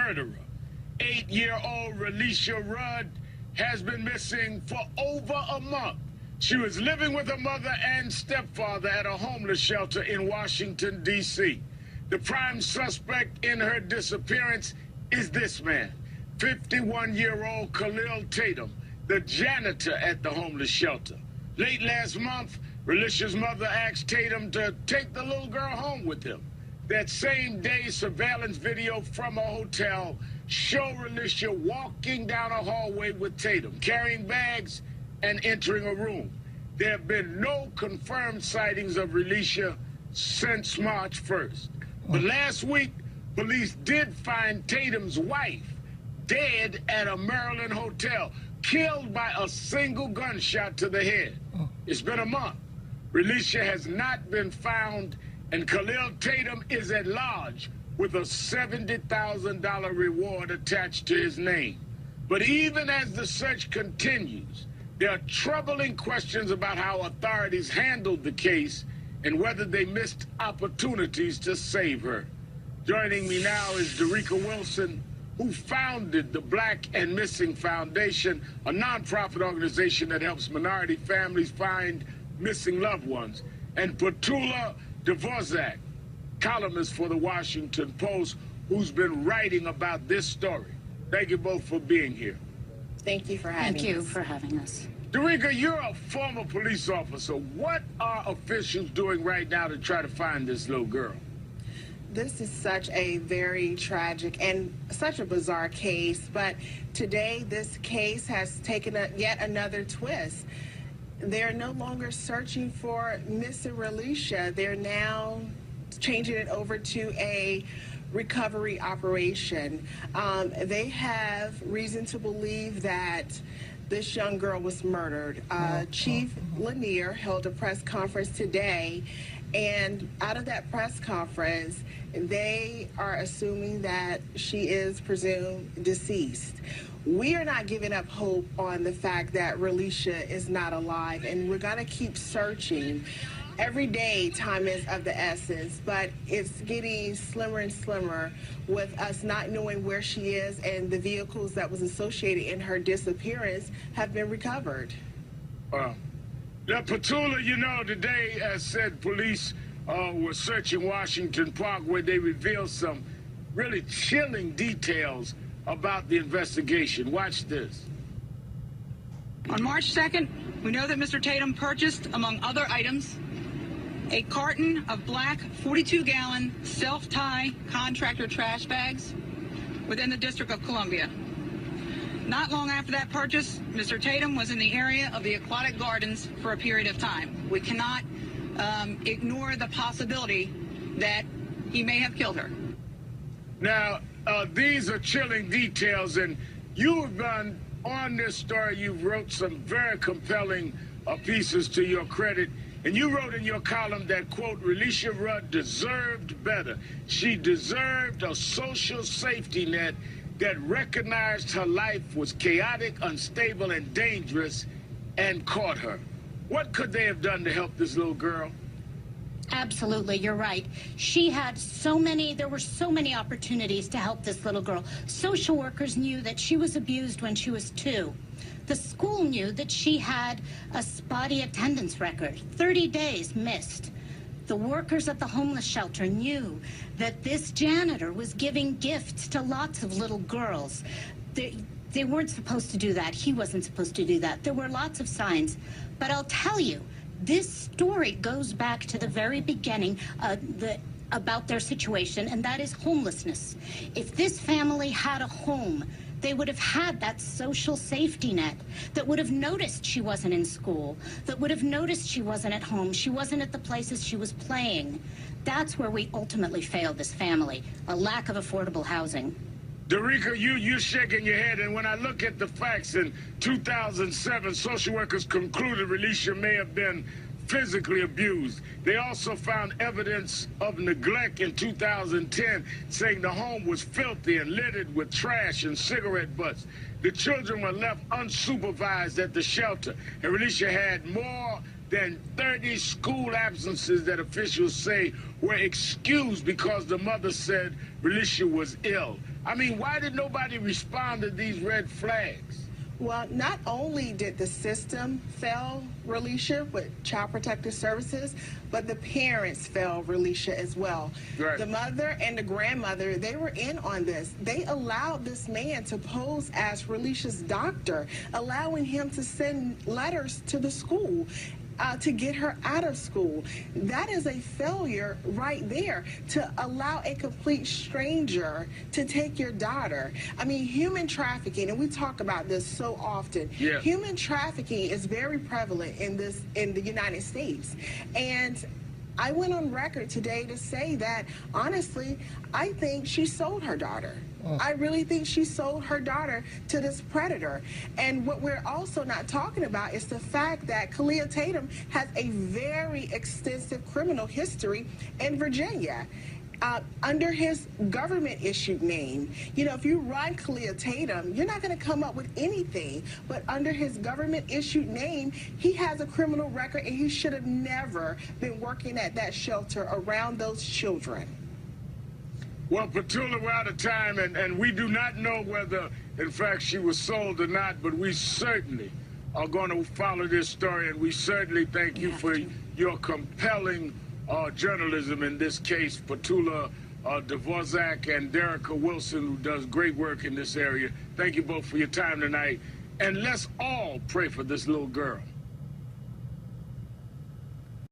murderer. 8-year-old Relisha Rudd has been missing for over a month. She was living with her mother and stepfather at a homeless shelter in Washington, D.C. The prime suspect in her disappearance is this man, 51-year-old Khalil Tatum, the janitor at the homeless shelter. Late last month, Relisha's mother asked Tatum to take the little girl home with him. That same day, surveillance video from a hotel showed Relisha walking down a hallway with Tatum, carrying bags and entering a room. There have been no confirmed sightings of Relisha since March 1st. But last week, police did find Tatum's wife dead at a Maryland hotel, killed by a single gunshot to the head. It's been a month. Relisha has not been found, and Khalil Tatum is at large with a $70,000 reward attached to his name. But even as the search continues, there are troubling questions about how authorities handled the case and whether they missed opportunities to save her. Joining me now is Derica Wilson, who founded the Black and Missing Foundation, a nonprofit organization that helps minority families find missing loved ones, and Petula Dvorak, columnist for the Washington Post, who's been writing about this story. Thank you both for being here. Thank you for having us. Thank you for having us. Derica, you're a former police officer. What are officials doing right now to try to find this little girl? This is such a very tragic and such a bizarre case, but today this case has taken yet another twist. They're no longer searching for Miss Relisha. They're now changing it over to a recovery operation. They have reason to believe that this young girl was murdered. Chief Lanier held a press conference today, and out of that press conference, they are assuming that she is presumed deceased. We are not giving up hope on the fact that Relisha is not alive, and we're going to keep searching. Every day, time is of the essence, but it's getting slimmer and slimmer with us not knowing where she is, and the vehicles that was associated in her disappearance have been recovered. Now, Petula, you know, today, as said, police were searching Washington Park, where they revealed some really chilling details about the investigation. Watch this. On March 2nd, we know that Mr. Tatum purchased, among other items, a carton of black 42-gallon self-tie contractor trash bags within the District of Columbia. Not long after that purchase, Mr. Tatum was in the area of the aquatic gardens for a period of time. We cannot ignore the possibility that he may have killed her. Now, these are chilling details, and you've been on this story. You've wrote some very compelling pieces to your credit. And you wrote in your column that, quote, Relisha Rudd deserved better. She deserved a social safety net that recognized her life was chaotic, unstable, and dangerous, and caught her. What could they have done to help this little girl? Absolutely, you're right. There were so many opportunities to help this little girl. Social workers knew that she was abused when she was 2. The school knew that she had a spotty attendance record, 30 days missed. The workers at the homeless shelter knew that this janitor was giving gifts to lots of little girls. They weren't supposed to do that. He wasn't supposed to do that. There were lots of signs. But I'll tell you, this story goes back to the very beginning about their situation, and that is homelessness. If this family had a home, they would have had that social safety net that would have noticed she wasn't in school, that would have noticed she wasn't at home, she wasn't at the places she was playing. That's where we ultimately failed this family, a lack of affordable housing. Derica, you're shaking your head, and when I look at the facts, in 2007, social workers concluded Relisha may have been physically abused. They also found evidence of neglect in 2010, saying the home was filthy and littered with trash and cigarette butts. The children were left unsupervised at the shelter, and Relisha had more than 30 school absences that officials say were excused because the mother said Relisha was ill. I mean, why did nobody respond to these red flags? Well, not only did the system fail Relisha with Child Protective Services, but the parents failed Relisha as well. Right. The mother and the grandmother, they were in on this. They allowed this man to pose as Relisha's doctor, allowing him to send letters to the school. To get her out of school. That is a failure right there, to allow a complete stranger to take your daughter. I mean, human trafficking, and we talk about this so often. Yeah. Human trafficking is very prevalent in the United States. And I went on record today to say that, honestly, I think she sold her daughter. I really think she sold her daughter to this predator. And what we're also not talking about is the fact that Kalia Tatum has a very extensive criminal history in Virginia. Under his government-issued name. You know, if you run Kalia Tatum, you're not going to come up with anything. But under his government-issued name, he has a criminal record, and he should have never been working at that shelter around those children. Well, Petula, we're out of time, and we do not know whether, in fact, she was sold or not, but we certainly are going to follow this story, and we certainly thank you for your compelling journalism in this case. Petula Dvorak and Derrica Wilson, who does great work in this area. Thank you both for your time tonight, and let's all pray for this little girl.